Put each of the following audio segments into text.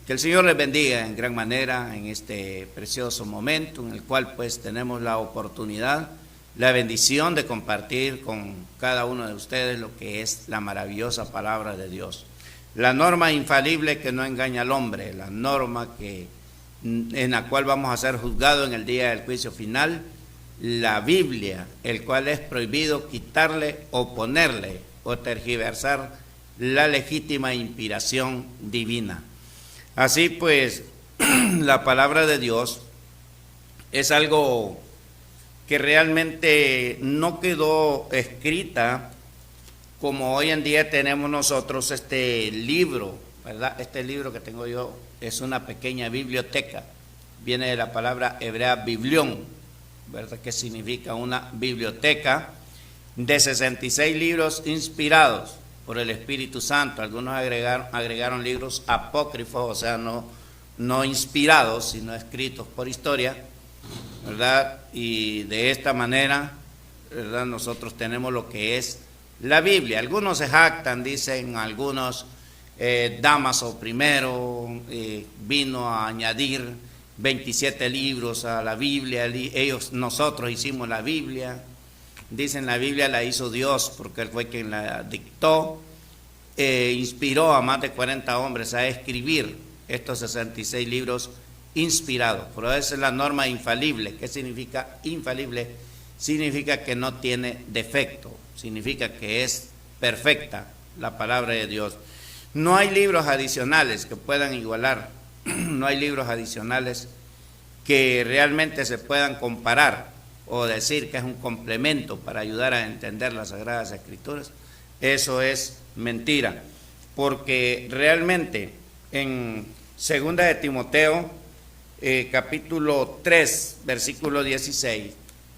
Que el Señor les bendiga en gran manera en este precioso momento en el cual pues tenemos la oportunidad, la bendición de compartir con cada uno de ustedes lo que es la maravillosa palabra de Dios. La norma infalible que no engaña al hombre, la norma en la cual vamos a ser juzgados en el día del juicio final, la Biblia, el cual es prohibido quitarle o ponerle o tergiversar la legítima inspiración divina. Así pues, la palabra de Dios es algo que realmente no quedó escrita como hoy en día tenemos nosotros este libro, ¿verdad? Este libro que tengo yo es una pequeña biblioteca, viene de la palabra hebrea biblión, ¿verdad? Que significa una biblioteca de 66 libros inspirados por el Espíritu Santo. Algunos agregaron libros apócrifos, o sea, no inspirados, sino escritos por historia, ¿verdad? Y de esta manera, ¿verdad? Nosotros tenemos lo que es la Biblia. Algunos se jactan, dicen algunos, Dámaso primero vino a añadir 27 libros a la Biblia, nosotros hicimos la Biblia. Dicen la Biblia la hizo Dios porque Él fue quien la dictó, inspiró a más de 40 hombres a escribir estos 66 libros inspirados. Pero esa es la norma infalible. ¿Qué significa infalible? Significa que no tiene defecto, significa que es perfecta la palabra de Dios. No hay libros adicionales que puedan igualar, no hay libros adicionales que realmente se puedan comparar o decir que es un complemento para ayudar a entender las Sagradas Escrituras. Eso es mentira, porque realmente en 2 de Timoteo, capítulo 3, versículo 16,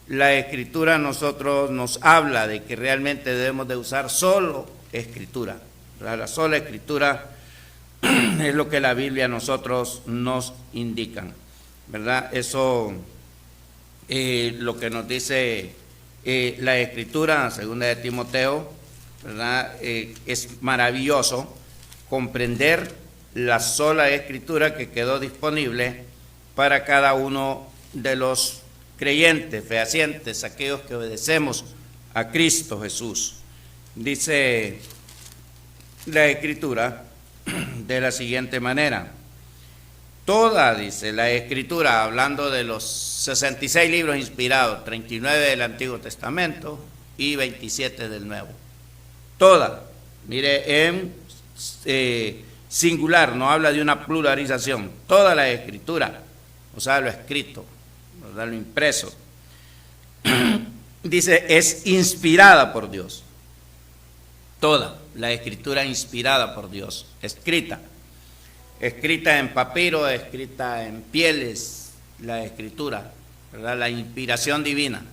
la Escritura a nosotros nos habla de que realmente debemos de usar solo Escritura. La sola Escritura es lo que la Biblia a nosotros nos indica, ¿verdad? Eso lo que nos dice la Escritura, segunda de Timoteo, ¿verdad? Es maravilloso comprender la sola Escritura que quedó disponible para cada uno de los creyentes, fehacientes, aquellos que obedecemos a Cristo Jesús. Dice la Escritura de la siguiente manera: toda, dice la Escritura, hablando de los 66 libros inspirados, 39 del Antiguo Testamento y 27 del Nuevo. Toda, mire, en singular, no habla de una pluralización. Toda la Escritura, o sea, lo escrito, ¿verdad? Lo impreso, dice, es inspirada por Dios. Toda la Escritura inspirada por Dios, escrita en papiro, escrita en pieles, la Escritura, ¿verdad? La inspiración divina.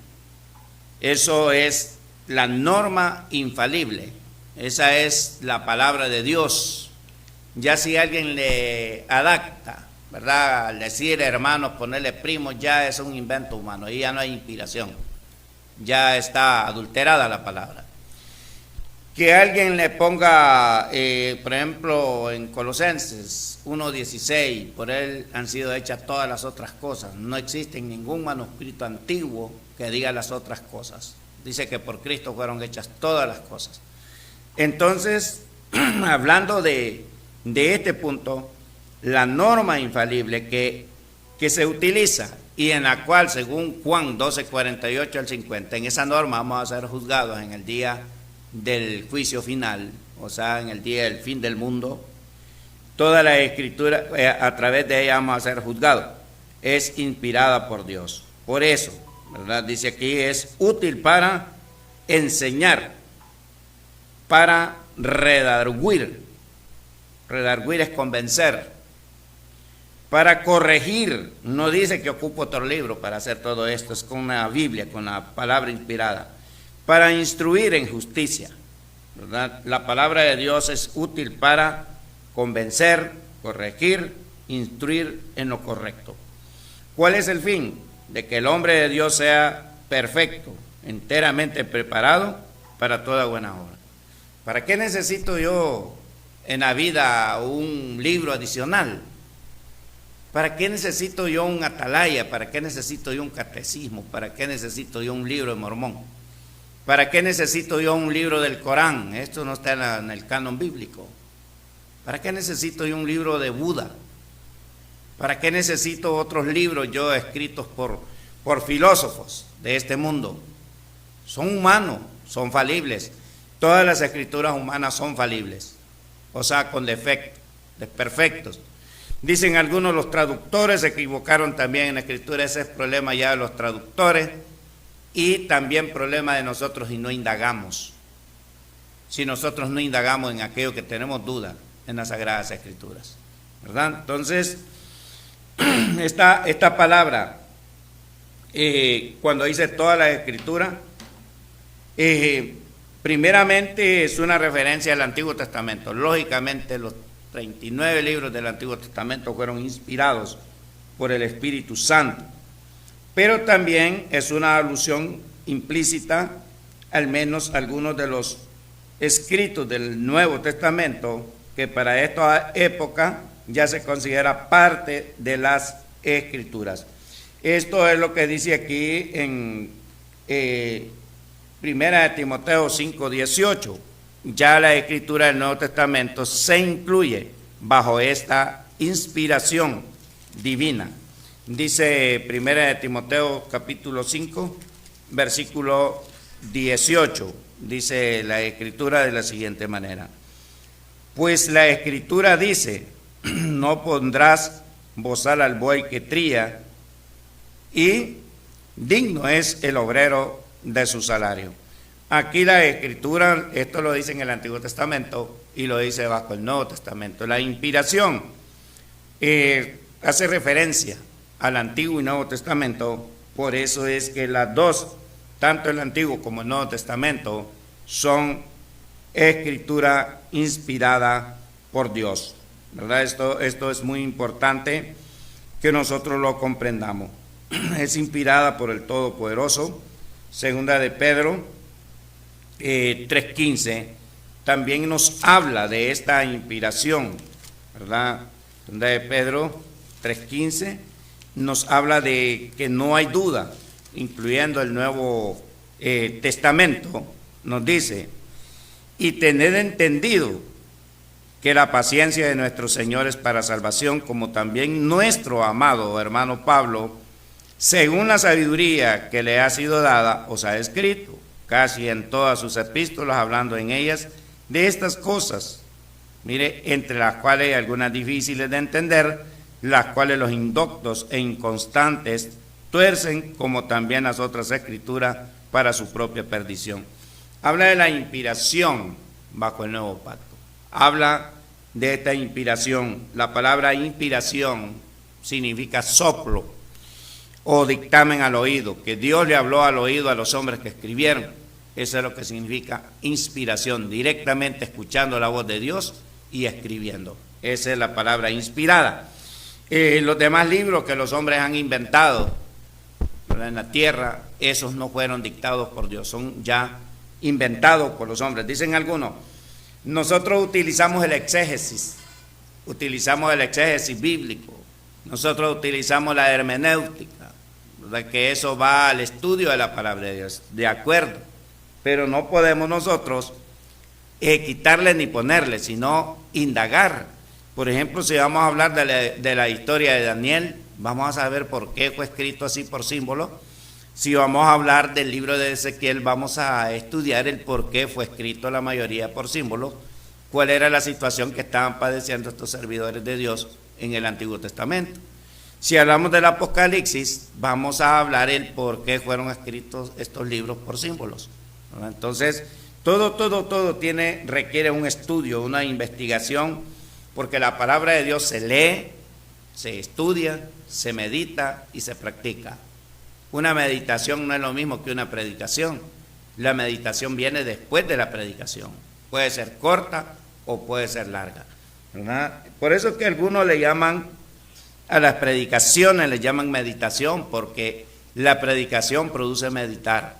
Eso es la norma infalible, esa es la palabra de Dios. Ya si alguien le adapta, ¿verdad? Al decir hermanos, ponerle primos, ya es un invento humano, ahí ya no hay inspiración, ya está adulterada la palabra. Que alguien le ponga, por ejemplo, en Colosenses 1:16, por él han sido hechas todas las otras cosas. No existe ningún manuscrito antiguo que diga las otras cosas. Dice que por Cristo fueron hechas todas las cosas. Entonces, hablando de este punto, la norma infalible que se utiliza y en la cual, según Juan 12:48 al 50, en esa norma vamos a ser juzgados en el día del juicio final, o sea, en el día del fin del mundo. Toda la Escritura, a través de ella vamos a ser juzgados, es inspirada por Dios. Por eso, ¿verdad? Dice aquí, es útil para enseñar, para redarguir. Redarguir es convencer. Para corregir, no dice que ocupo otro libro para hacer todo esto, es con una Biblia, con la palabra inspirada. Para instruir en justicia, ¿verdad? La palabra de Dios es útil para convencer, corregir, instruir en lo correcto. ¿Cuál es el fin? De que el hombre de Dios sea perfecto, enteramente preparado para toda buena obra. ¿Para qué necesito yo en la vida un libro adicional? ¿Para qué necesito yo un atalaya? ¿Para qué necesito yo un catecismo? ¿Para qué necesito yo un libro de Mormón? ¿Para qué necesito yo un libro del Corán? Esto no está en el canon bíblico. ¿Para qué necesito yo un libro de Buda? ¿Para qué necesito otros libros yo escritos por filósofos de este mundo? Son humanos, son falibles. Todas las escrituras humanas son falibles, o sea, con defectos, desperfectos. Dicen algunos, los traductores se equivocaron también en la escritura. Ese es problema ya de los traductores y también problema de nosotros y no indagamos. Si nosotros no indagamos en aquello que tenemos duda en las Sagradas Escrituras, ¿verdad? Entonces, esta palabra, cuando dice toda la Escritura, primeramente es una referencia al Antiguo Testamento. Lógicamente, los 39 libros del Antiguo Testamento fueron inspirados por el Espíritu Santo, pero también es una alusión implícita, al menos algunos de los escritos del Nuevo Testamento, que para esta época ya se considera parte de las Escrituras. Esto es lo que dice aquí en Primera de Timoteo 5:18. Ya la Escritura del Nuevo Testamento se incluye bajo esta inspiración divina. Dice Primera de Timoteo capítulo 5, versículo 18. Dice la Escritura de la siguiente manera: pues la Escritura dice, no pondrás bozal al buey que trilla, y digno es el obrero de su salario. Aquí la Escritura, esto lo dice en el Antiguo Testamento y lo dice bajo el Nuevo Testamento. La inspiración hace referencia al Antiguo y Nuevo Testamento, por eso es que las dos, tanto el Antiguo como el Nuevo Testamento, son escritura inspirada por Dios, ¿verdad? Esto es muy importante que nosotros lo comprendamos. Es inspirada por el Todopoderoso. Segunda de Pedro 3:15 también nos habla de esta inspiración, ¿verdad? Segunda de Pedro 3:15 nos habla de que no hay duda, incluyendo el Nuevo Testamento, nos dice: y tened entendido que la paciencia de nuestro Señor es para salvación, como también nuestro amado hermano Pablo, según la sabiduría que le ha sido dada, os ha escrito casi en todas sus epístolas, hablando en ellas de estas cosas, mire, entre las cuales hay algunas difíciles de entender, las cuales los indoctos e inconstantes tuercen, como también las otras escrituras, para su propia perdición. Habla de la inspiración bajo el nuevo pacto, habla de esta inspiración. La palabra inspiración significa soplo o dictamen al oído, que Dios le habló al oído a los hombres que escribieron. Eso es lo que significa inspiración, directamente escuchando la voz de Dios y escribiendo. Esa es la palabra inspirada. Los demás libros que los hombres han inventado, ¿verdad?, en la tierra, esos no fueron dictados por Dios, son ya inventados por los hombres. Dicen algunos, nosotros utilizamos el exégesis bíblico, nosotros utilizamos la hermenéutica, ¿verdad?, que eso va al estudio de la palabra de Dios, de acuerdo, pero no podemos nosotros quitarle ni ponerle, sino indagar. Por ejemplo, si vamos a hablar de la historia de Daniel, vamos a saber por qué fue escrito así por símbolo. Si vamos a hablar del libro de Ezequiel, vamos a estudiar el por qué fue escrito la mayoría por símbolo, cuál era la situación que estaban padeciendo estos servidores de Dios en el Antiguo Testamento. Si hablamos del Apocalipsis, vamos a hablar el por qué fueron escritos estos libros por símbolos, ¿verdad? Entonces, todo requiere un estudio, una investigación, porque la palabra de Dios se lee, se estudia, se medita y se practica. Una meditación no es lo mismo que una predicación. La meditación viene después de la predicación. Puede ser corta o puede ser larga, ¿verdad? Por eso es que algunos le llaman a las predicaciones, le llaman meditación, porque la predicación produce meditar,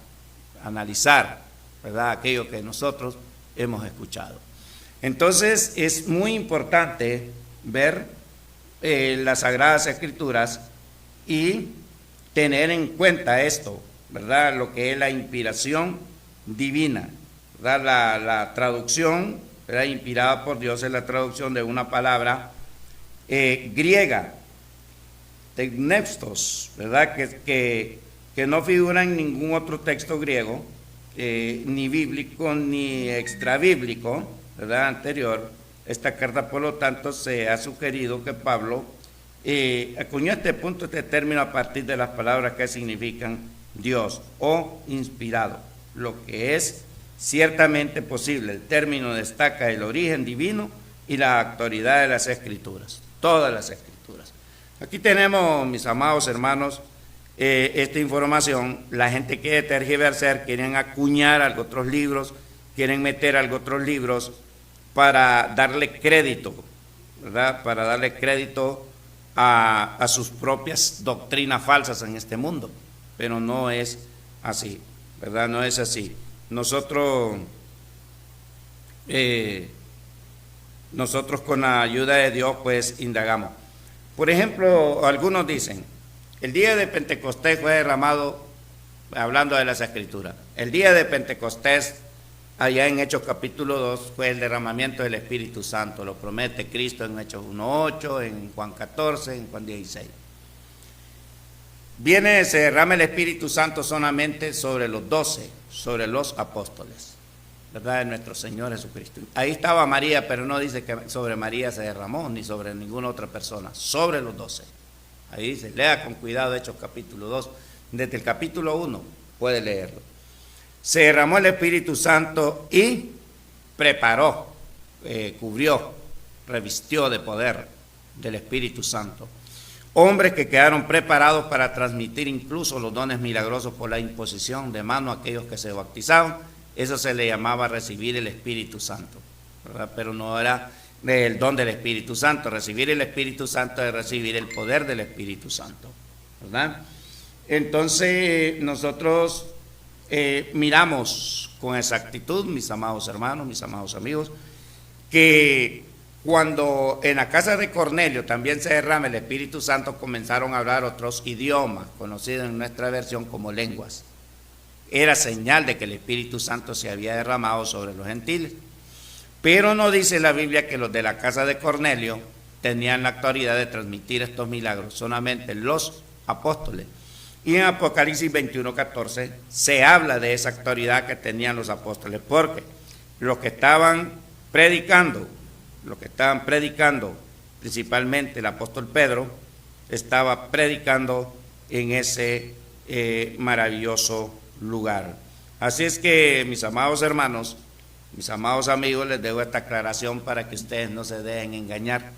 analizar, ¿verdad?, aquello que nosotros hemos escuchado. Entonces es muy importante ver las Sagradas Escrituras y tener en cuenta esto, ¿verdad? Lo que es la inspiración divina, ¿verdad? La traducción, ¿verdad? Inspirada por Dios es la traducción de una palabra griega, teknestos, ¿verdad? Que no figura en ningún otro texto griego, ni bíblico ni extrabíblico, ¿verdad? Anterior. Esta carta, por lo tanto, se ha sugerido que Pablo acuñó este punto, este término, a partir de las palabras que significan Dios o inspirado, lo que es ciertamente posible. El término destaca el origen divino y la autoridad de las Escrituras, todas las Escrituras. Aquí tenemos, mis amados hermanos, esta información. La gente quiere tergiversar, quieren acuñar algo otros libros, quieren meter algo otros libros para darle crédito, ¿verdad? Para darle crédito a sus propias doctrinas falsas en este mundo, pero no es así, ¿verdad? No es así. Nosotros con la ayuda de Dios pues indagamos. Por ejemplo, algunos dicen, el día de Pentecostés fue derramado, hablando de las Escrituras, el día de Pentecostés, allá en Hechos capítulo 2, fue el derramamiento del Espíritu Santo, lo promete Cristo en Hechos 1:8, en Juan 14, en Juan 16. Se derrama el Espíritu Santo solamente sobre los 12, sobre los apóstoles, ¿verdad? De nuestro Señor Jesucristo. Ahí estaba María, pero no dice que sobre María se derramó, ni sobre ninguna otra persona, sobre los 12. Ahí dice, lea con cuidado Hechos capítulo 2, desde el capítulo 1 puede leerlo. Se derramó el Espíritu Santo y preparó, cubrió, revistió de poder del Espíritu Santo hombres que quedaron preparados para transmitir incluso los dones milagrosos por la imposición de mano a aquellos que se bautizaban. Eso se le llamaba recibir el Espíritu Santo, ¿verdad? Pero no era el don del Espíritu Santo. Recibir el Espíritu Santo es recibir el poder del Espíritu Santo, ¿verdad? Entonces nosotros miramos con exactitud, mis amados hermanos, mis amados amigos, que cuando en la casa de Cornelio también se derrama el Espíritu Santo, comenzaron a hablar otros idiomas, conocidos en nuestra versión como lenguas. Era señal de que el Espíritu Santo se había derramado sobre los gentiles. Pero no dice la Biblia que los de la casa de Cornelio tenían la autoridad de transmitir estos milagros, solamente los apóstoles. Y en Apocalipsis 21:14 se habla de esa autoridad que tenían los apóstoles, porque los que estaban predicando, principalmente el apóstol Pedro, estaba predicando en ese maravilloso lugar. Así es que, mis amados hermanos, mis amados amigos, les dejo esta aclaración para que ustedes no se dejen engañar.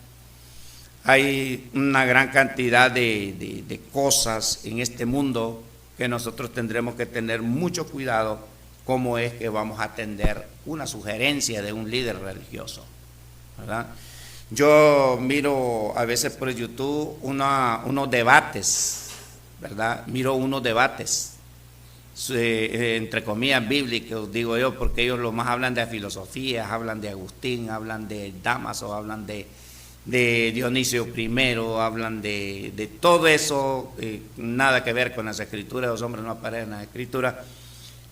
Hay una gran cantidad de cosas en este mundo que nosotros tendremos que tener mucho cuidado cómo es que vamos a atender una sugerencia de un líder religioso, ¿verdad? Yo miro a veces por YouTube unos debates, ¿verdad? Miro unos debates, entre comillas bíblicos, digo yo, porque ellos lo más hablan de filosofía, hablan de Agustín, hablan de Dámaso, hablan de Dionisio I, hablan de todo eso, nada que ver con las Escrituras. Los hombres no aparecen en las Escrituras,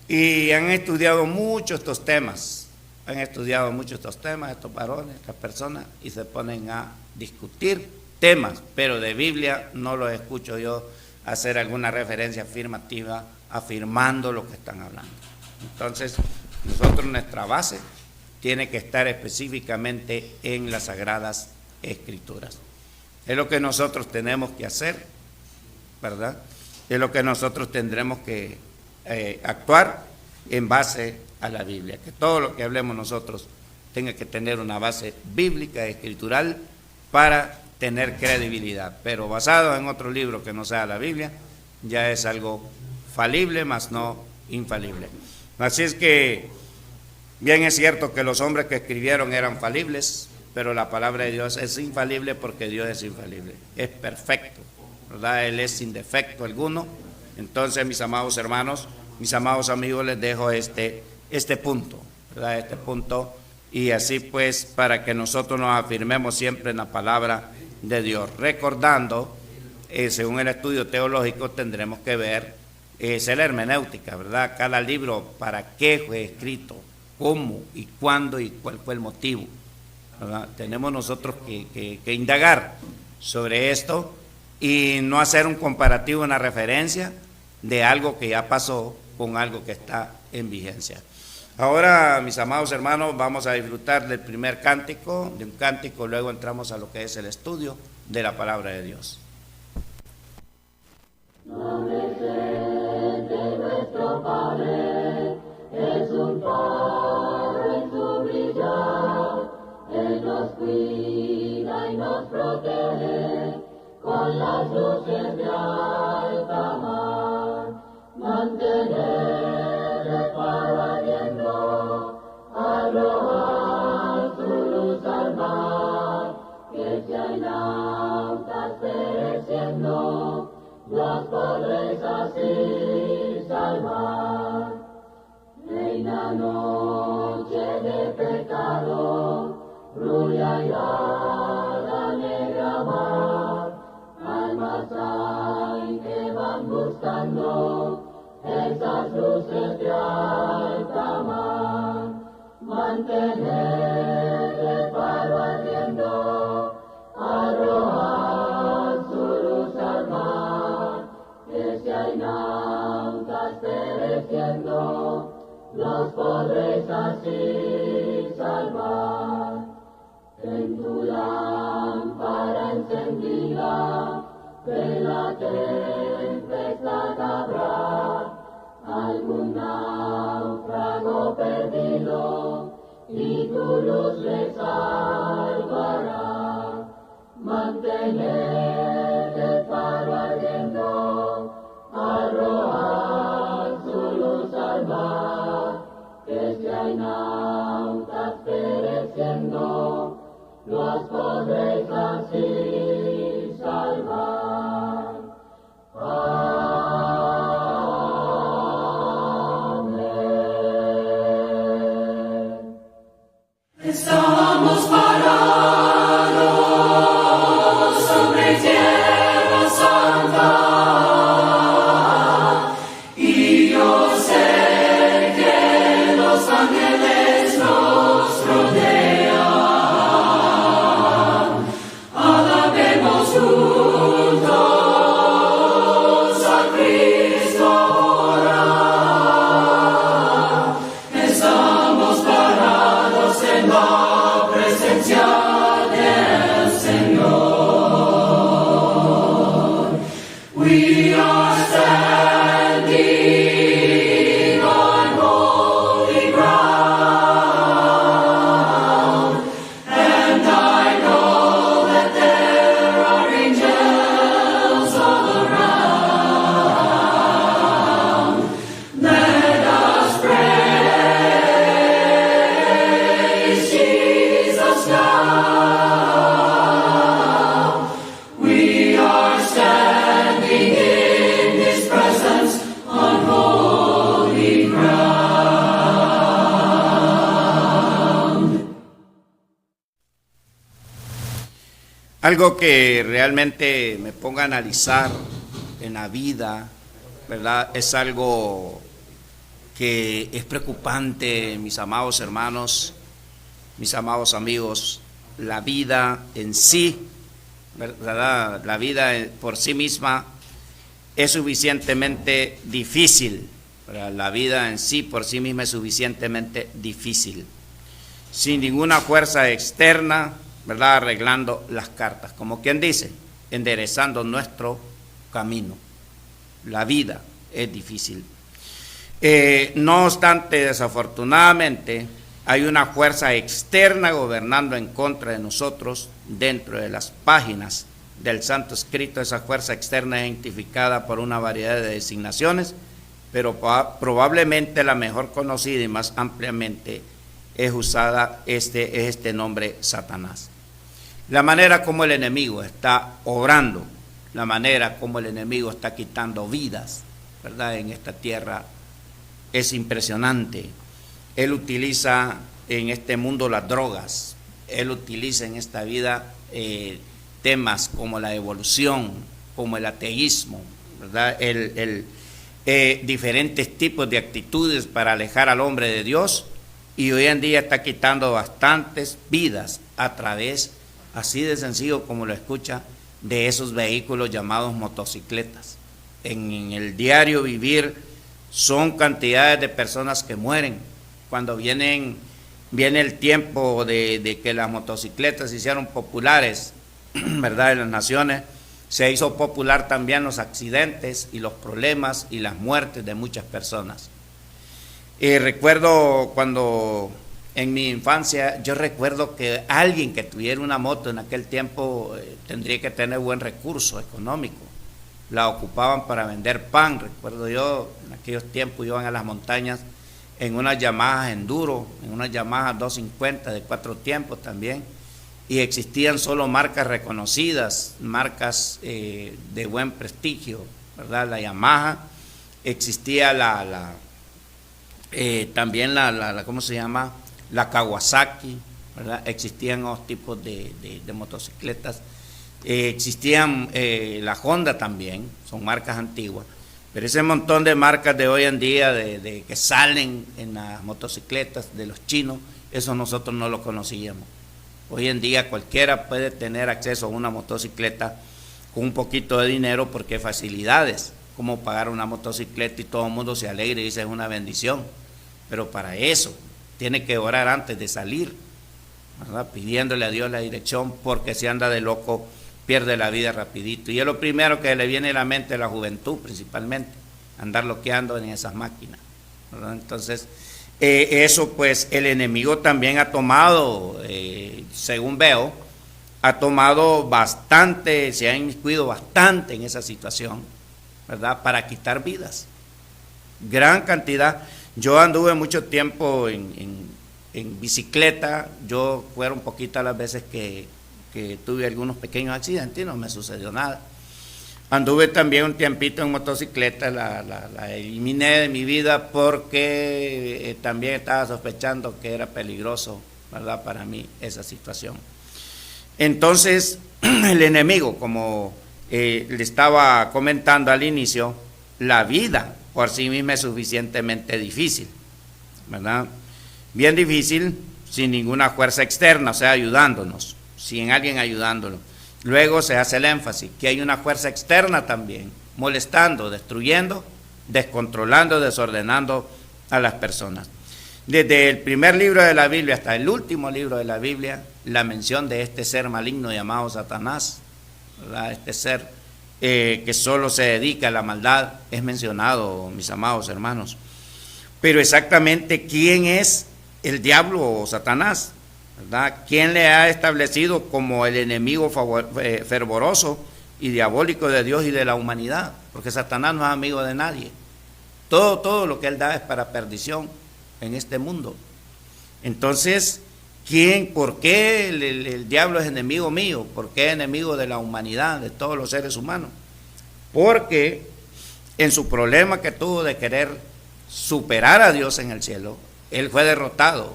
y han estudiado mucho estos temas, estos varones, estas personas, y se ponen a discutir temas, pero de Biblia no los escucho yo hacer alguna referencia afirmativa afirmando lo que están hablando. Entonces, nosotros, nuestra base tiene que estar específicamente en las Sagradas Escrituras. Es lo que nosotros tenemos que hacer, ¿verdad? Es lo que nosotros tendremos que actuar en base a la Biblia. Que todo lo que hablemos nosotros tenga que tener una base bíblica, escritural, para tener credibilidad. Pero basado en otro libro que no sea la Biblia, ya es algo falible, mas no infalible. Así es que, bien es cierto que los hombres que escribieron eran falibles, pero la palabra de Dios es infalible, porque Dios es infalible, es perfecto, ¿verdad? Él es sin defecto alguno. Entonces, mis amados hermanos, mis amados amigos, les dejo este punto, ¿verdad? Este punto, y así pues, para que nosotros nos afirmemos siempre en la palabra de Dios. Recordando, según el estudio teológico, tendremos que ver, es la hermenéutica, ¿verdad? Cada libro, para qué fue escrito, cómo y cuándo y cuál fue el motivo, ¿verdad? Tenemos nosotros que indagar sobre esto y no hacer un comparativo, una referencia de algo que ya pasó con algo que está en vigencia. Ahora, mis amados hermanos, vamos a disfrutar del primer cántico, de un cántico, luego entramos a lo que es el estudio de la palabra de Dios. Nuestro Padre es un faro en su brillar, Él nos cuida y nos protege con las luces de alta mar. Mantener el faro ardiendo, arrojar su luz al mar, que si hay náuseas pereciendo, los podréis así salvar. Reina noche de pecado, rubia y la negra mar, almas hay que van buscando esas luces de alta mar. Mantener el faro ardiendo, arrojar su luz al mar, que si hay náuseas pereciendo, los podréis así salvar. En tu lámpara encendida, de la tempestad habrá algún náufrago perdido, y tu luz le salvará. Mantener el faro ardiendo, arrojar su luz al mar, que si hay náuseas pereciendo, los podréis así salvar. Amén. Estamos parados sobre tierra santa, y yo sé que los ángeles nos rodean. Alabemos juntos a Cristo ahora. Estamos parados en la presencia del Señor. We are standing on holy ground, and I know that there are angels all around. Let us praise Jesus now. We are standing in His presence on holy ground. Algo que realmente me ponga a analizar en la vida, ¿verdad? Es algo que es preocupante, mis amados hermanos, mis amados amigos. La vida en sí, ¿verdad? La vida por sí misma es suficientemente difícil, ¿verdad? La vida en sí por sí misma es suficientemente difícil, sin ninguna fuerza externa, ¿verdad? Arreglando las cartas, como quien dice, enderezando nuestro camino. La vida es difícil. No obstante, desafortunadamente, hay una fuerza externa gobernando en contra de nosotros dentro de las páginas del Santo Escrito. Esa fuerza externa es identificada por una variedad de designaciones, pero probablemente la mejor conocida y más ampliamente es usada es este nombre, Satanás. La manera como el enemigo está obrando, la manera como el enemigo está quitando vidas, ¿verdad? En esta tierra es impresionante. Él utiliza en este mundo las drogas, él utiliza en esta vida temas como la evolución, como el ateísmo, ¿verdad? Diferentes tipos de actitudes para alejar al hombre de Dios, y hoy en día está quitando bastantes vidas a través, así de sencillo como lo escucha, de esos vehículos llamados motocicletas. En el diario vivir son cantidades de personas que mueren. Cuando viene el tiempo de que las motocicletas se hicieron populares, ¿verdad?, en las naciones, se hizo popular también los accidentes y los problemas y las muertes de muchas personas. Recuerdo cuando en mi infancia, yo recuerdo que alguien que tuviera una moto en aquel tiempo tendría que tener buen recurso económico. La ocupaban para vender pan. Recuerdo yo, en aquellos tiempos iban a las montañas en unas Yamaha Enduro, en unas Yamaha 250 de 4 tiempos también, y existían solo marcas reconocidas, marcas de buen prestigio, ¿verdad? La Yamaha, existía también ¿cómo se llama?, la Kawasaki, ¿verdad? Existían otros tipos de motocicletas, existían la Honda también, son marcas antiguas, pero ese montón de marcas de hoy en día de que salen en las motocicletas de los chinos, eso nosotros no lo conocíamos. Hoy en día cualquiera puede tener acceso a una motocicleta con un poquito de dinero, porque hay facilidades, como pagar una motocicleta, y todo el mundo se alegra y dice es una bendición, pero para eso tiene que orar antes de salir, ¿verdad?, pidiéndole a Dios la dirección, porque si anda de loco pierde la vida rapidito. Y es lo primero que le viene a la mente a la juventud, principalmente, andar loqueando en esas máquinas, ¿verdad? Entonces, eso pues el enemigo también ha tomado, según veo, ha tomado bastante, se ha inmiscuido bastante en esa situación, ¿verdad?, para quitar vidas, gran cantidad. Yo anduve mucho tiempo en bicicleta. Yo fueron poquitas las veces que tuve algunos pequeños accidentes y no me sucedió nada. Anduve también un tiempito en motocicleta, la eliminé de mi vida porque también estaba sospechando que era peligroso, ¿verdad?, para mí esa situación. Entonces, el enemigo, como le estaba comentando al inicio, la vida por sí misma es suficientemente difícil, ¿verdad? Bien difícil, sin ninguna fuerza externa, o sea, ayudándonos, sin alguien ayudándolo. Luego se hace el énfasis que hay una fuerza externa también, molestando, destruyendo, descontrolando, desordenando a las personas. Desde el primer libro de la Biblia hasta el último libro de la Biblia, la mención de este ser maligno llamado Satanás, ¿verdad?, este ser que solo se dedica a la maldad, es mencionado, mis amados hermanos. Pero exactamente quién es el diablo o Satanás, ¿verdad?, quién le ha establecido como el enemigo fervoroso y diabólico de Dios y de la humanidad, porque Satanás no es amigo de nadie. Todo lo que él da es para perdición en este mundo. Entonces, ¿por qué el diablo es enemigo mío? ¿Por qué es enemigo de la humanidad, de todos los seres humanos? Porque en su problema que tuvo de querer superar a Dios en el cielo, él fue derrotado,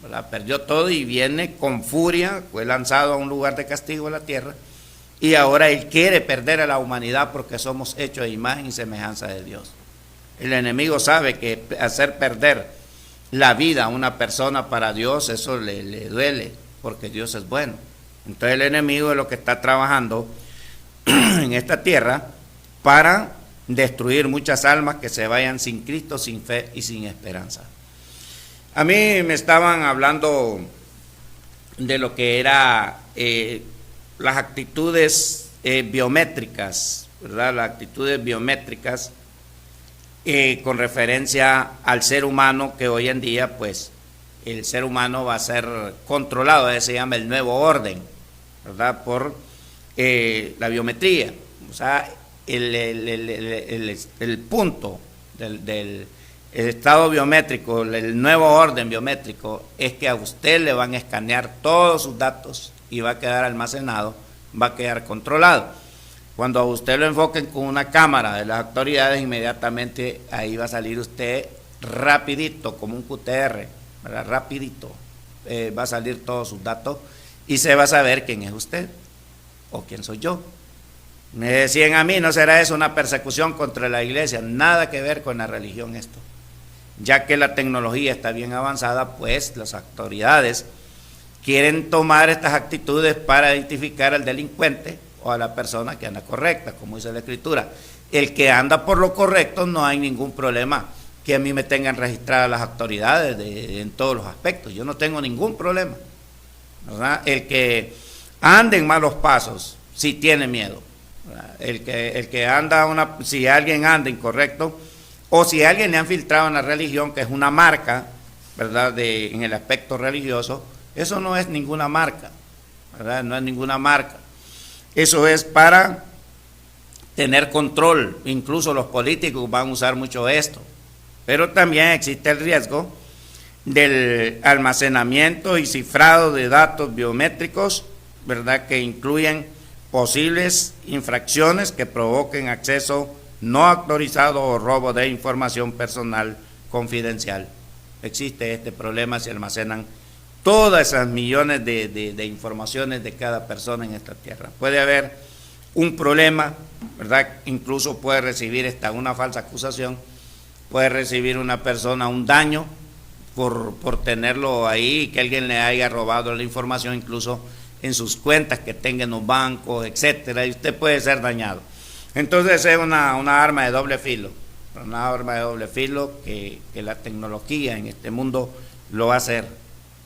¿verdad?, perdió todo y viene con furia, fue lanzado a un lugar de castigo en la tierra, y ahora él quiere perder a la humanidad porque somos hechos de imagen y semejanza de Dios. El enemigo sabe que hacer perder la vida a una persona para Dios, eso le duele, porque Dios es bueno. Entonces el enemigo es lo que está trabajando en esta tierra para destruir muchas almas que se vayan sin Cristo, sin fe y sin esperanza. A mí me estaban hablando de lo que era las actitudes biométricas, ¿verdad?, las actitudes biométricas con referencia al ser humano, que hoy en día pues el ser humano va a ser controlado, se llama el nuevo orden, ¿verdad?, por la biometría. O sea, el punto del estado biométrico, el nuevo orden biométrico, es que a usted le van a escanear todos sus datos y va a quedar almacenado, va a quedar controlado. Cuando a usted lo enfoquen con una cámara de las autoridades, inmediatamente ahí va a salir usted rapidito, como un QTR, ¿verdad?, rapidito, va a salir todos sus datos y se va a saber quién es usted. ¿O quién soy yo? Me decían a mí, ¿no será eso una persecución contra la iglesia? Nada que ver con la religión esto. Ya que la tecnología está bien avanzada, pues las autoridades quieren tomar estas actitudes para identificar al delincuente o a la persona que anda correcta, como dice la Escritura. El que anda por lo correcto, no hay ningún problema que a mí me tengan registradas las autoridades en todos los aspectos. Yo no tengo ningún problema, ¿verdad? El que anda en malos pasos, sí tiene miedo. El que anda, si alguien anda incorrecto, o si alguien le han filtrado en la religión, que es una marca, ¿verdad? En el aspecto religioso, eso no es ninguna marca, ¿verdad? No es ninguna marca. Eso es para tener control. Incluso los políticos van a usar mucho esto. Pero también existe el riesgo del almacenamiento y cifrado de datos biométricos, ¿verdad? Que incluyen posibles infracciones que provoquen acceso no autorizado o robo de información personal confidencial. Existe este problema, se almacenan todas esas millones de informaciones de cada persona en esta tierra. Puede haber un problema, ¿verdad? Incluso puede recibir hasta una falsa acusación, puede recibir una persona un daño por tenerlo ahí, que alguien le haya robado la información, incluso en sus cuentas que tenga en los bancos, etcétera, y usted puede ser dañado. Entonces es una arma de doble filo, que la tecnología en este mundo lo va a hacer,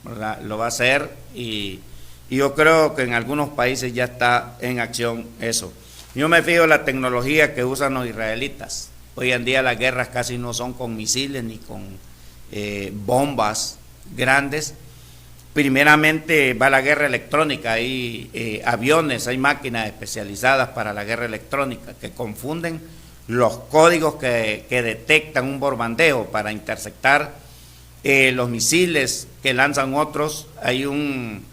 ¿verdad? Lo va a hacer y yo creo que en algunos países ya está en acción eso. Yo me fijo en la tecnología que usan los israelitas. Hoy en día las guerras casi no son con misiles ni con bombas grandes. Primeramente va la guerra electrónica, hay aviones, hay máquinas especializadas para la guerra electrónica que confunden los códigos que detectan un bombardeo para interceptar los misiles que lanzan otros. Hay un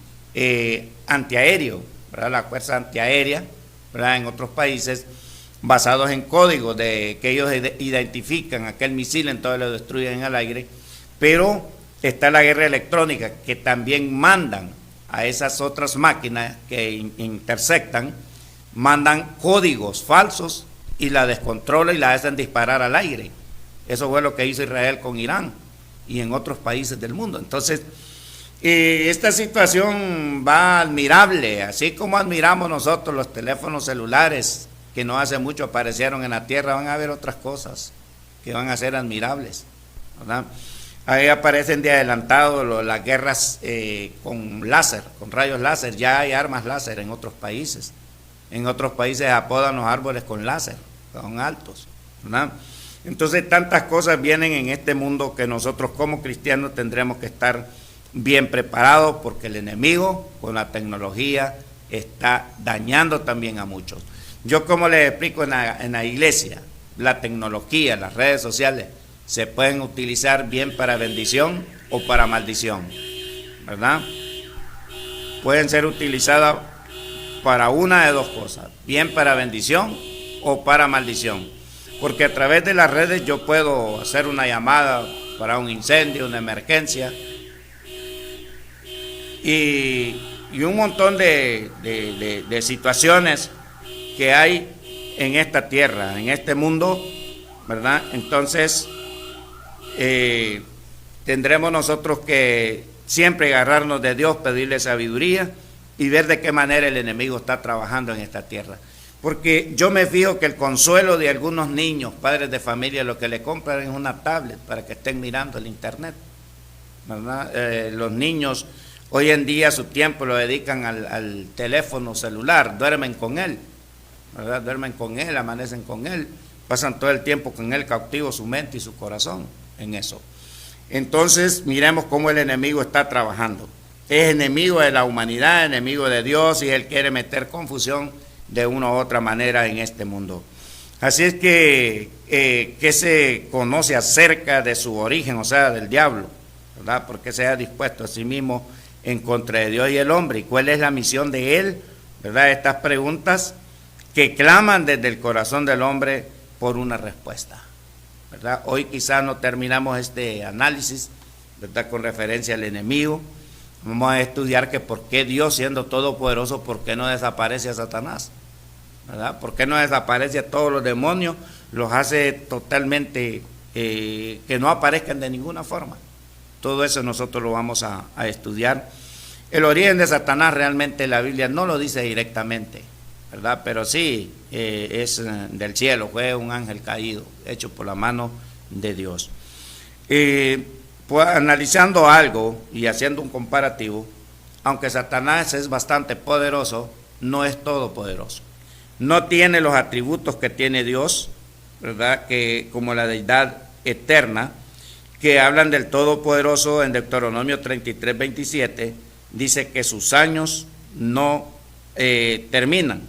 antiaéreo, ¿verdad? La fuerza antiaérea, ¿verdad? En otros países, basados en códigos que ellos identifican aquel misil, entonces lo destruyen en el aire. Pero está la guerra electrónica, que también mandan a esas otras máquinas que interceptan, mandan códigos falsos y la descontrolan y la hacen disparar al aire. Eso fue lo que hizo Israel con Irán y en otros países del mundo. Entonces, esta situación va admirable, así como admiramos nosotros los teléfonos celulares que no hace mucho aparecieron en la tierra, van a haber otras cosas que van a ser admirables, ¿verdad? Ahí aparecen de adelantado las guerras con láser, con rayos láser. Ya hay armas láser en otros países. En otros países apodan los árboles con láser, son altos, ¿verdad? Entonces tantas cosas vienen en este mundo que nosotros como cristianos tendremos que estar bien preparados, porque el enemigo con la tecnología está dañando también a muchos. Yo, como les explico en la iglesia, la tecnología, las redes sociales se pueden utilizar bien para bendición o para maldición, ¿verdad? Pueden ser utilizadas para una de dos cosas, bien para bendición o para maldición, porque a través de las redes yo puedo hacer una llamada para un incendio, una emergencia y un montón de situaciones que hay en esta tierra, en este mundo, ¿verdad? Entonces tendremos nosotros que siempre agarrarnos de Dios, pedirle sabiduría y ver de qué manera el enemigo está trabajando en esta tierra. Porque yo me fijo que el consuelo de algunos niños, padres de familia, lo que le compran es una tablet para que estén mirando el internet, ¿verdad? Los niños hoy en día su tiempo lo dedican al teléfono celular, duermen con él, ¿verdad? Duermen con él, amanecen con él, pasan todo el tiempo con él, cautivo su mente y su corazón en eso. Entonces miremos cómo el enemigo está trabajando. Es enemigo de la humanidad, enemigo de Dios, y él quiere meter confusión de una u otra manera en este mundo. Así es que se conoce acerca de su origen, o sea, del diablo, ¿verdad? Porque se ha dispuesto a sí mismo en contra de Dios y el hombre. ¿Y cuál es la misión de él? ¿Verdad? Estas preguntas que claman desde el corazón del hombre por una respuesta, ¿verdad? Hoy quizás no terminamos este análisis, ¿verdad?, con referencia al enemigo, Vamos a estudiar que por qué Dios, siendo todopoderoso, por qué no desaparece a Satanás, ¿verdad? ¿Por qué no desaparece a todos los demonios? Los hace totalmente que no aparezcan de ninguna forma. Todo eso nosotros lo vamos a estudiar. El origen de Satanás realmente la Biblia no lo dice directamente, ¿verdad? Pero sí es del cielo, fue un ángel caído, hecho por la mano de Dios. Pues, analizando algo y haciendo un comparativo, aunque Satanás es bastante poderoso, no es todopoderoso. No tiene los atributos que tiene Dios, ¿verdad? Que como la deidad eterna, que hablan del Todopoderoso en Deuteronomio 33:27, dice que sus años no terminan,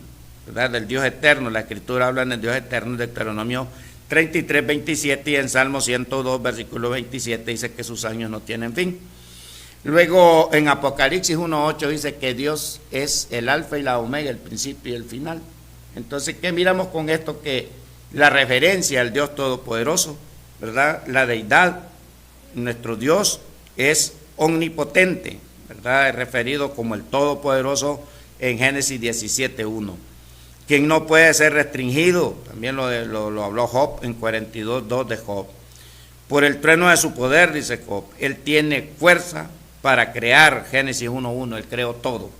¿verdad? Del Dios eterno. La Escritura habla del Dios eterno en Deuteronomio 33:27 y en Salmo 102, versículo 27 dice que sus años no tienen fin. Luego en Apocalipsis 1:8 dice que Dios es el alfa y la omega, el principio y el final. Entonces, ¿qué miramos con esto? Que la referencia al Dios Todopoderoso, ¿verdad? La deidad, nuestro Dios es omnipotente, ¿verdad? Es referido como el Todopoderoso en Génesis 17:1. Quien no puede ser restringido, también lo habló Job en 42:2 de Job. Por el trueno de su poder, dice Job, él tiene fuerza para crear, Génesis 1:1, él creó todo,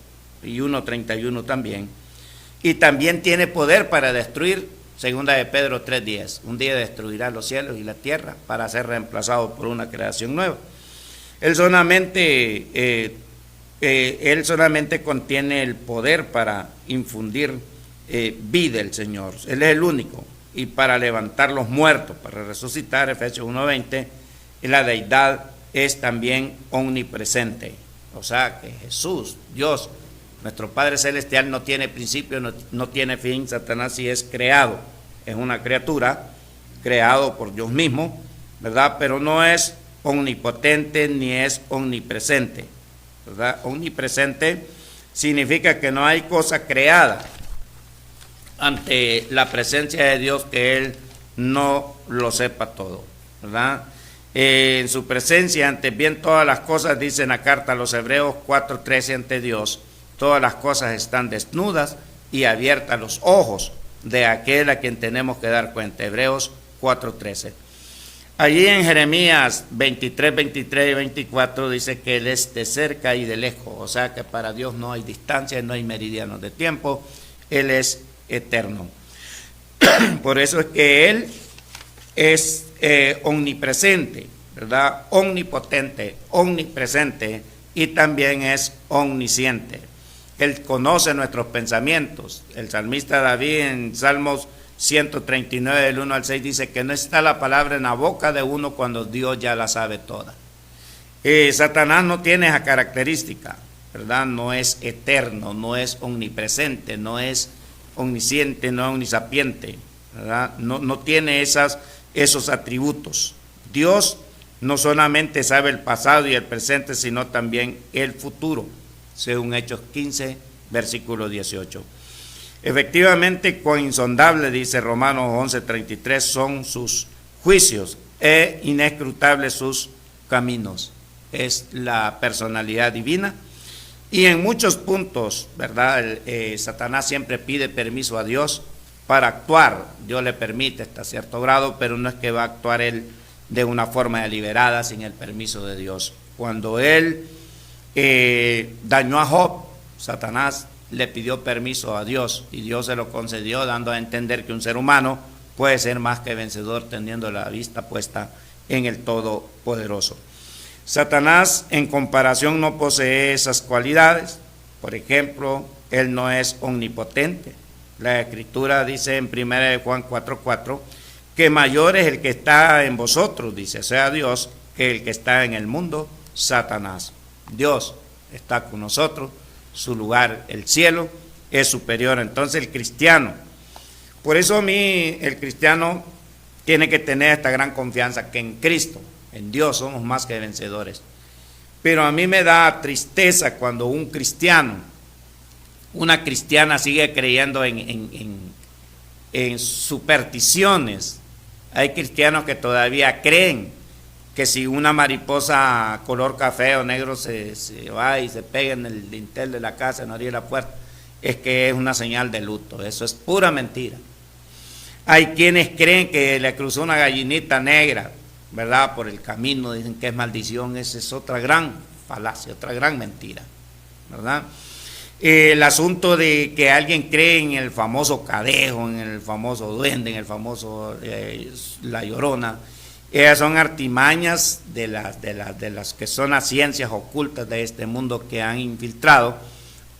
y 1:31 también. Y también tiene poder para destruir, segunda de Pedro 3:10. Un día destruirá los cielos y la tierra para ser reemplazado por una creación nueva. Él solamente contiene el poder para infundir vida, el Señor. Él es el único. Y para levantar los muertos, para resucitar, Efesios 1:20, la deidad es también omnipresente. O sea que Jesús, Dios, nuestro Padre Celestial, no tiene principio, no tiene fin. Satanás sí es creado, es una criatura, creado por Dios mismo, ¿verdad? Pero no es omnipotente ni es omnipresente, ¿verdad? Omnipresente significa que no hay cosa creada ante la presencia de Dios que Él no lo sepa todo, ¿verdad? En su presencia, ante bien todas las cosas, dice en la carta a los Hebreos 4:13, ante Dios todas las cosas están desnudas y abiertas los ojos de aquel a quien tenemos que dar cuenta. Hebreos 4:13. Allí en Jeremías 23 y 24 dice que Él es de cerca y de lejos, o sea que para Dios no hay distancia, no hay meridianos de tiempo, Él es eterno. Por eso es que Él es omnipresente, ¿verdad? Omnipotente, omnipresente y también es omnisciente. Él conoce nuestros pensamientos. El salmista David en Salmos 139 del 1 al 6 dice que no está la palabra en la boca de uno cuando Dios ya la sabe toda. Satanás no tiene esa característica, ¿verdad? No es eterno, no es omnipresente, no es omnisciente, no es omnisapiente, ¿verdad? No tiene esos atributos. Dios no solamente sabe el pasado y el presente, sino también el futuro, según Hechos 15, versículo 18. Efectivamente, cuán insondable, dice Romanos 11:33, son sus juicios e inescrutables sus caminos. Es la personalidad divina. Y en muchos puntos, ¿verdad? Satanás siempre pide permiso a Dios para actuar. Dios le permite hasta cierto grado, pero no es que va a actuar él de una forma deliberada sin el permiso de Dios. Cuando él dañó a Job, Satanás le pidió permiso a Dios y Dios se lo concedió, dando a entender que un ser humano puede ser más que vencedor teniendo la vista puesta en el Todopoderoso. Satanás en comparación no posee esas cualidades. Por ejemplo, él no es omnipotente. La Escritura dice en 1 Juan 4:4 que mayor es el que está en vosotros, dice, sea Dios, que el que está en el mundo, Satanás. Dios está con nosotros, su lugar, el cielo, es superior. Entonces el cristiano, por eso a mí el cristiano tiene que tener esta gran confianza que en Cristo, en Dios somos más que vencedores. Pero a mí me da tristeza cuando un cristiano, una cristiana sigue creyendo en supersticiones. Hay cristianos que todavía creen que si una mariposa color café o negro se va y se pega en el dintel de la casa, no abrir la puerta, es que es una señal de luto. Eso es pura mentira. Hay quienes creen que le cruzó una gallinita negra, ¿verdad?, por el camino, dicen que es maldición. Esa es otra gran falacia, otra gran mentira, ¿verdad? El asunto de que alguien cree en el famoso cadejo, en el famoso duende, en el famoso la llorona, esas son artimañas de las que son las ciencias ocultas de este mundo que han infiltrado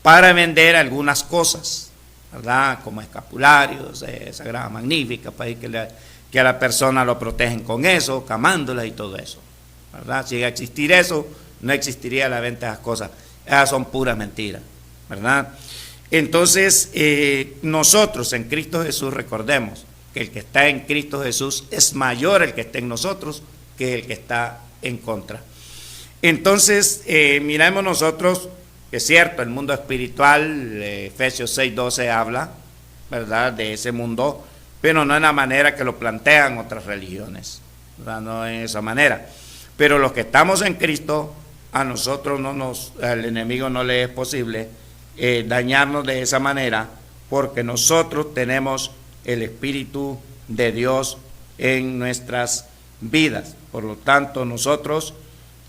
para vender algunas cosas, ¿verdad?, como escapularios, Sagrada Magnífica, para que a la persona lo protegen con eso, camándola y todo eso, ¿verdad? Si llega a existir eso, no existiría la venta de esas cosas. Esas son puras mentiras, ¿verdad? Entonces, nosotros en Cristo Jesús, recordemos que el que está en Cristo Jesús es mayor el que está en nosotros que el que está en contra. Entonces, miremos nosotros, que es cierto, el mundo espiritual, Efesios 6:12 habla, ¿verdad?, de ese mundo, pero no en la manera que lo plantean otras religiones, ¿verdad?, no en esa manera. Pero los que estamos en Cristo, a nosotros al enemigo no le es posible dañarnos de esa manera, porque nosotros tenemos el Espíritu de Dios en nuestras vidas. Por lo tanto, nosotros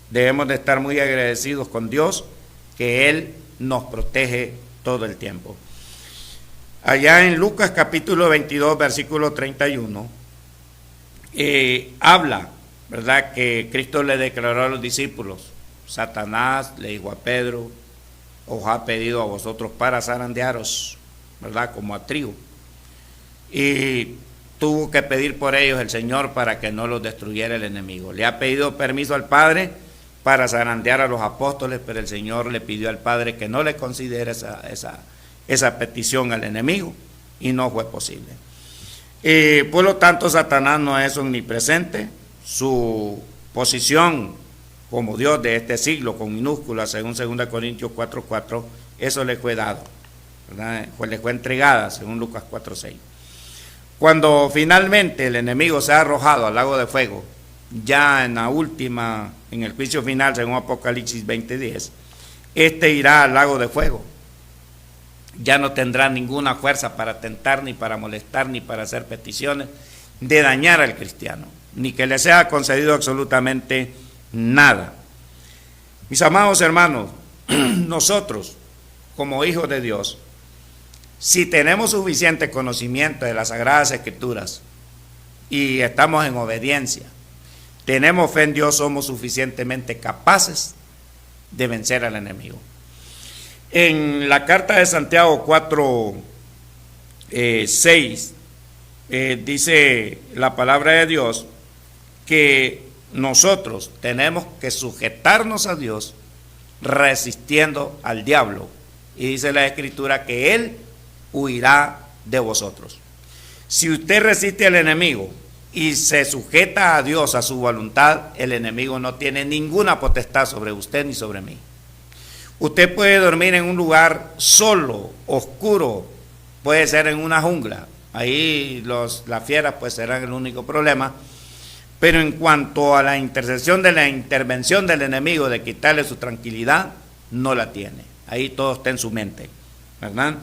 debemos de estar muy agradecidos con Dios, que Él nos protege todo el tiempo. Allá en Lucas capítulo 22, versículo 31, habla, ¿verdad?, que Cristo le declaró a los discípulos: Satanás le dijo a Pedro, os ha pedido a vosotros para zarandearos, ¿verdad?, como a trigo. Y tuvo que pedir por ellos el Señor para que no los destruyera el enemigo. Le ha pedido permiso al Padre para zarandear a los apóstoles, pero el Señor le pidió al Padre que no le considere esa petición al enemigo, y no fue posible. Por lo tanto, Satanás no es omnipresente. Su posición como Dios de este siglo, con minúsculas, según 2 Corintios 4:4, eso le fue dado, ¿verdad?, le fue entregada, según Lucas 4:6. Cuando finalmente el enemigo se ha arrojado al lago de fuego, ya en el juicio final, según Apocalipsis 20:10, este irá al lago de fuego. Ya no tendrá ninguna fuerza para tentar, ni para molestar, ni para hacer peticiones de dañar al cristiano, ni que le sea concedido absolutamente nada. Mis amados hermanos, nosotros, como hijos de Dios, si tenemos suficiente conocimiento de las Sagradas Escrituras y estamos en obediencia, tenemos fe en Dios, somos suficientemente capaces de vencer al enemigo. En la carta de Santiago 4:6 dice la palabra de Dios que nosotros tenemos que sujetarnos a Dios resistiendo al diablo, y dice la Escritura que él huirá de vosotros. Si usted resiste al enemigo y se sujeta a Dios, a su voluntad, el enemigo no tiene ninguna potestad sobre usted ni sobre mí. Usted puede dormir en un lugar solo, oscuro, puede ser en una jungla, ahí las fieras pues serán el único problema, pero en cuanto a la intervención del enemigo de quitarle su tranquilidad, no la tiene. Ahí todo está en su mente, ¿verdad?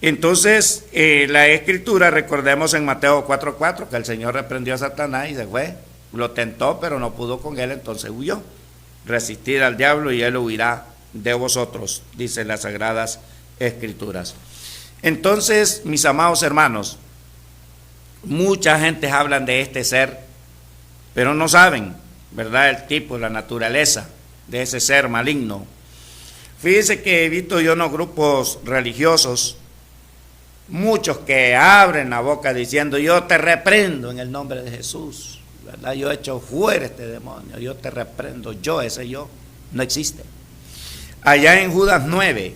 Entonces, la Escritura, recordemos en Mateo 4:4, que el Señor reprendió a Satanás y se fue, lo tentó, pero no pudo con él, entonces huyó. Resistid al diablo y él huirá de vosotros, dice las Sagradas Escrituras. Entonces, mis amados hermanos, mucha gente hablan de este ser, pero no saben, ¿verdad?, el tipo, la naturaleza de ese ser maligno. Fíjense que he visto yo unos grupos religiosos, muchos que abren la boca diciendo: yo te reprendo en el nombre de Jesús, ¿verdad?, yo echo fuera este demonio, yo te reprendo. Ese yo no existe. Allá en Judas 9,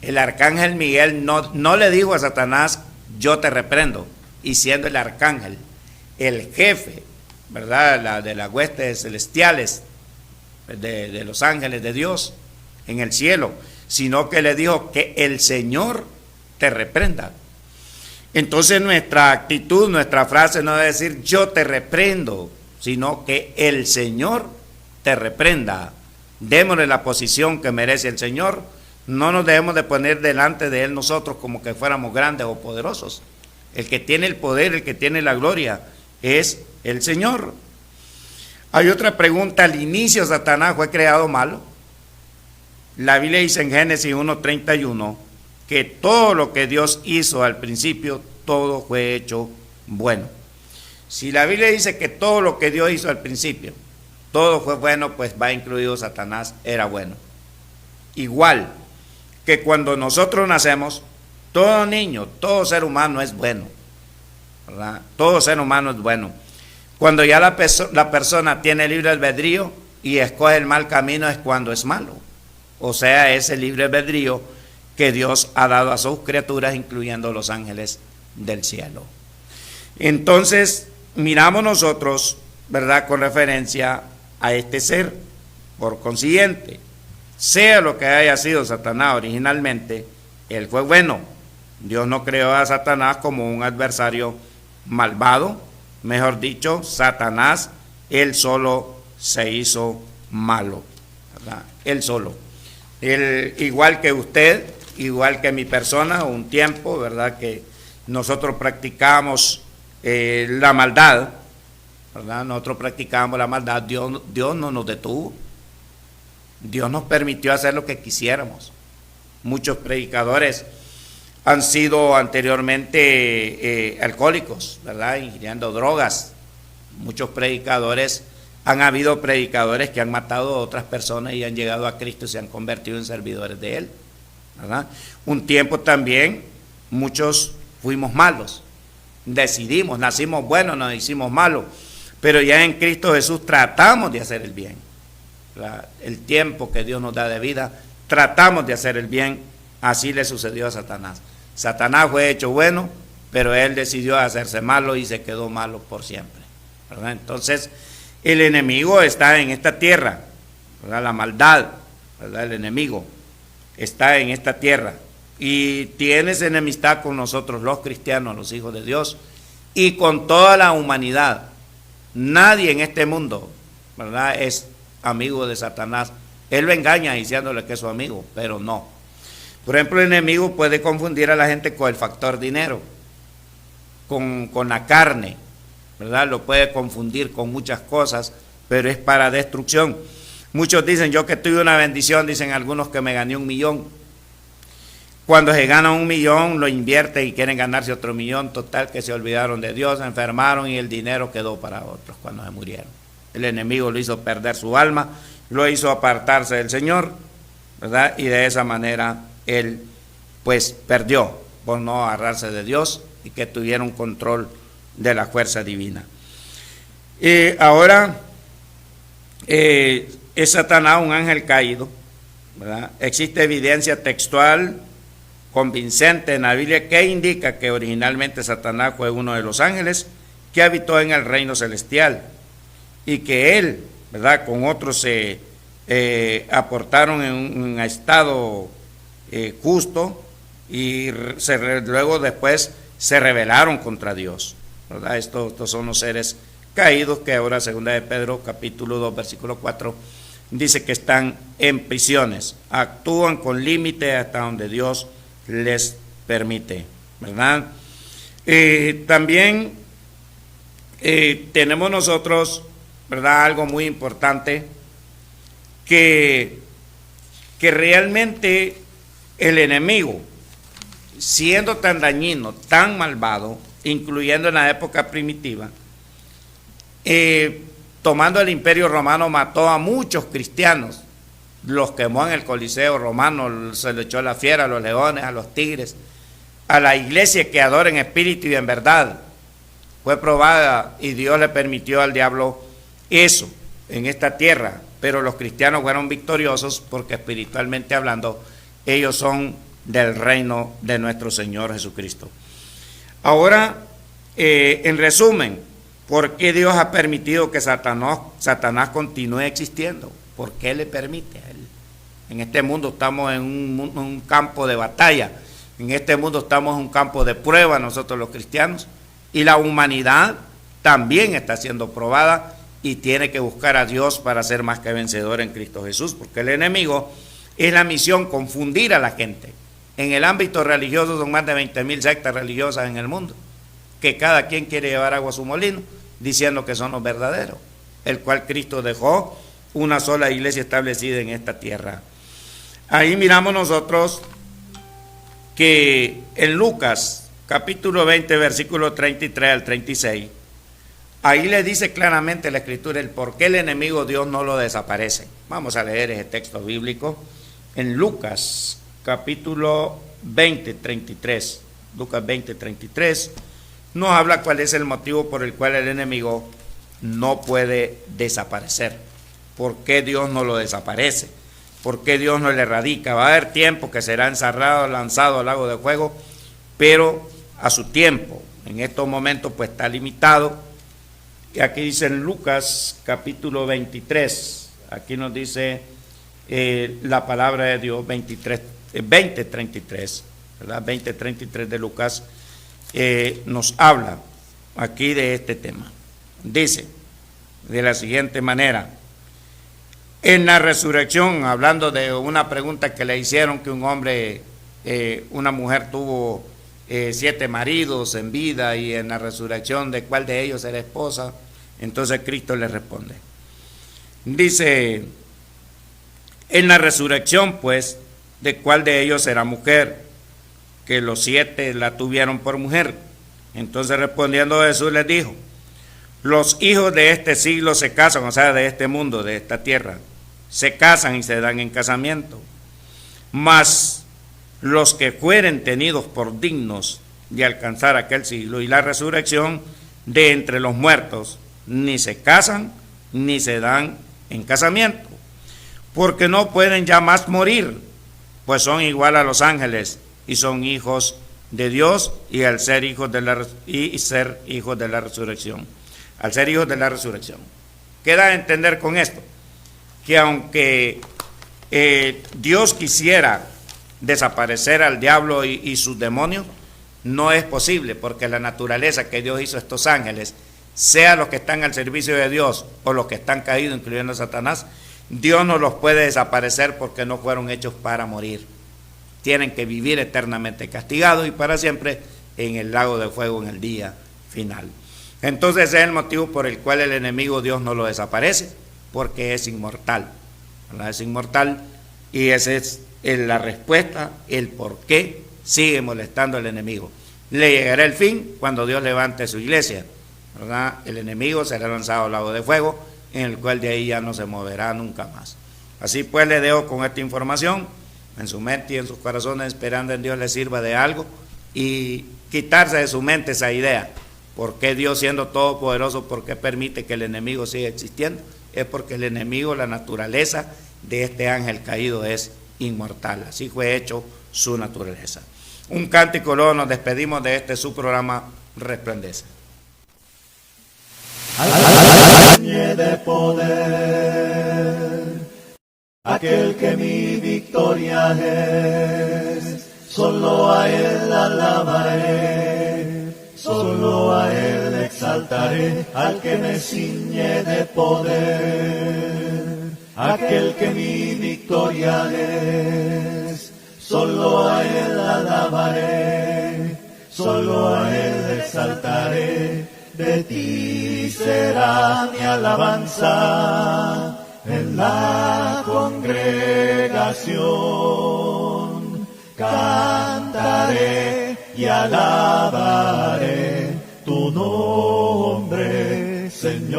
el arcángel Miguel no le dijo a Satanás: yo te reprendo, y siendo el arcángel el jefe, ¿verdad?, de las huestes celestiales, de los ángeles de Dios en el cielo, sino que le dijo que el Señor te reprenda. Entonces nuestra actitud, nuestra frase no debe decir: yo te reprendo, sino que el Señor te reprenda. Démosle la posición que merece el Señor. No nos debemos de poner delante de Él nosotros como que fuéramos grandes o poderosos. El que tiene el poder, el que tiene la gloria, es el Señor. Hay otra pregunta. ¿Al inicio Satanás fue creado malo? La Biblia dice en Génesis 1:31 que todo lo que Dios hizo al principio, todo fue hecho bueno. Si la Biblia dice que todo lo que Dios hizo al principio, todo fue bueno, pues va incluido Satanás, era bueno. Igual que cuando nosotros nacemos, todo niño, todo ser humano es bueno, ¿verdad? Todo ser humano es bueno. Cuando ya la persona tiene libre albedrío y escoge el mal camino es cuando es malo. O sea, ese libre albedrío que Dios ha dado a sus criaturas, incluyendo los ángeles del cielo. Entonces, miramos nosotros, ¿verdad?, con referencia a este ser. Por consiguiente, sea lo que haya sido Satanás originalmente, él fue bueno. Dios no creó a Satanás como un adversario malvado. Mejor dicho, Satanás, él solo se hizo malo, ¿verdad? Él solo. Él, igual que usted, igual que mi persona, un tiempo, ¿verdad?, que nosotros practicamos la maldad, ¿verdad? Nosotros practicamos la maldad. Dios no nos detuvo. Dios nos permitió hacer lo que quisiéramos. Muchos predicadores han sido anteriormente alcohólicos, ¿verdad?, ingiriendo drogas. Muchos predicadores, han habido predicadores que han matado a otras personas y han llegado a Cristo y se han convertido en servidores de Él, ¿verdad? Un tiempo también muchos fuimos malos. Decidimos, nacimos buenos, nos hicimos malos, pero ya en Cristo Jesús tratamos de hacer el bien. El tiempo que Dios nos da de vida, tratamos de hacer el bien. Así le sucedió a Satanás. Satanás fue hecho bueno, pero él decidió hacerse malo y se quedó malo por siempre, ¿verdad? Entonces, el enemigo está en esta tierra, ¿verdad? La maldad, ¿verdad? El enemigo está en esta tierra y tienes enemistad con nosotros los cristianos, los hijos de Dios, y con toda la humanidad. Nadie en este mundo, ¿verdad?, es amigo de Satanás. Él lo engaña diciéndole que es su amigo, pero no. Por ejemplo, el enemigo puede confundir a la gente con el factor dinero, con la carne, ¿verdad? Lo puede confundir con muchas cosas, pero es para destrucción. Muchos dicen, yo que tuve una bendición, dicen algunos que me gané 1 millón. Cuando se gana 1 millón, lo invierte y quieren ganarse otro millón, total que se olvidaron de Dios, se enfermaron y el dinero quedó para otros cuando se murieron. El enemigo lo hizo perder su alma, lo hizo apartarse del Señor, ¿verdad? Y de esa manera él pues perdió por no agarrarse de Dios y que tuviera un control de la fuerza divina. Ahora es Satanás un ángel caído, ¿verdad? Existe evidencia textual convincente en la Biblia que indica que originalmente Satanás fue uno de los ángeles que habitó en el reino celestial y que él, ¿verdad?, con otros se aportaron en un estado justo y luego después se rebelaron contra Dios, ¿verdad? Estos son los seres caídos que ahora, segunda de Pedro, capítulo 2, versículo 4, dice que están en prisiones, actúan con límite hasta donde Dios les permite, ¿verdad? También tenemos nosotros, ¿verdad?, algo muy importante, que realmente el enemigo, siendo tan dañino, tan malvado, incluyendo en la época primitiva, tomando el Imperio Romano, mató a muchos cristianos, los quemó en el Coliseo Romano, se le echó a la fiera, a los leones, a los tigres, a la iglesia que adora en espíritu y en verdad. Fue probada y Dios le permitió al diablo eso en esta tierra, pero los cristianos fueron victoriosos porque espiritualmente hablando, ellos son del reino de nuestro Señor Jesucristo. Ahora, en resumen, ¿por qué Dios ha permitido que Satanás continúe existiendo? ¿Por qué le permite a él? En este mundo estamos en un campo de batalla, en este mundo estamos en un campo de prueba nosotros los cristianos, y la humanidad también está siendo probada y tiene que buscar a Dios para ser más que vencedor en Cristo Jesús, porque el enemigo es la misión confundir a la gente. En el ámbito religioso son más de 20,000 sectas religiosas en el mundo, que cada quien quiere llevar agua a su molino, diciendo que son los verdaderos, el cual Cristo dejó una sola iglesia establecida en esta tierra. Ahí miramos nosotros que en Lucas capítulo 20, versículo 33 al 36, ahí le dice claramente la Escritura el por qué el enemigo Dios no lo desaparece. Vamos a leer ese texto bíblico en Lucas capítulo 20, 33. Lucas 20, 33 nos habla cuál es el motivo por el cual el enemigo no puede desaparecer. ¿Por qué Dios no lo desaparece? ¿Por qué Dios no le erradica? Va a haber tiempo que será encerrado, lanzado al lago de fuego, pero a su tiempo. En estos momentos pues está limitado. Y aquí dice en Lucas capítulo 23, aquí nos dice la palabra de Dios 20:33, ¿verdad? 20:33 de Lucas nos habla aquí de este tema. Dice de la siguiente manera: en la resurrección, hablando de una pregunta que le hicieron, que un hombre, una mujer tuvo 7 maridos en vida, y en la resurrección, ¿de cuál de ellos era esposa? Entonces Cristo le responde. Dice, en la resurrección, pues, ¿de cuál de ellos era mujer? Que los 7 la tuvieron por mujer. Entonces respondiendo Jesús les dijo, los hijos de este siglo se casan, o sea, de este mundo, de esta tierra, se casan y se dan en casamiento. Mas los que fueren tenidos por dignos de alcanzar aquel siglo y la resurrección de entre los muertos, ni se casan ni se dan en casamiento, porque no pueden ya más morir, pues son igual a los ángeles y son hijos de Dios, y al ser hijos de la resurrección. Al ser hijos de la resurrección. ¿Qué da a entender con esto? Que aunque Dios quisiera desaparecer al diablo y sus demonios, no es posible, porque la naturaleza que Dios hizo a estos ángeles, sea los que están al servicio de Dios o los que están caídos, incluyendo a Satanás, Dios no los puede desaparecer porque no fueron hechos para morir. Tienen que vivir eternamente castigados y para siempre en el lago de fuego en el día final. Entonces ese es el motivo por el cual el enemigo Dios no lo desaparece, porque es inmortal, ¿verdad? Es inmortal, y esa es la respuesta, el por qué sigue molestando al enemigo. Le llegará el fin cuando Dios levante su iglesia, ¿verdad? El enemigo será lanzado al lago de fuego, en el cual de ahí ya no se moverá nunca más. Así pues le dejo con esta información en su mente y en sus corazones, esperando en Dios les sirva de algo, y quitarse de su mente esa idea. ¿Por qué Dios, siendo todopoderoso, por qué permite que el enemigo siga existiendo? Es porque el enemigo, la naturaleza de este ángel caído es inmortal. Así fue hecho su naturaleza. Un cántico, luego nos despedimos de este su programa Resplandece. De poder, aquel que mi victoria es, solo a él alabaré, solo a él exaltaré, al que me ciñe de poder, aquel que mi victoria es, solo a él alabaré, solo a él exaltaré. De ti será mi alabanza en la congregación. Cantaré y alabaré tu nombre, Señor.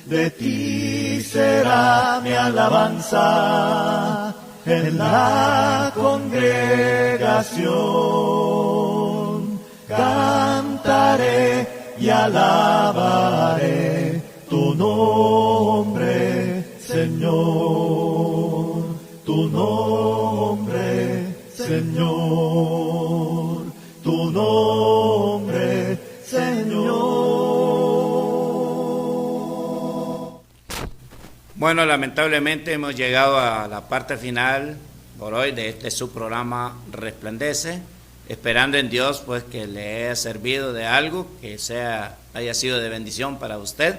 De ti será mi alabanza en la congregación. Cantaré y alabaré tu nombre, Señor, tu nombre, Señor, tu nombre, Señor. Bueno, lamentablemente hemos llegado a la parte final por hoy de este su programa Resplandece, esperando en Dios pues que le haya servido de algo, que sea haya sido de bendición para usted.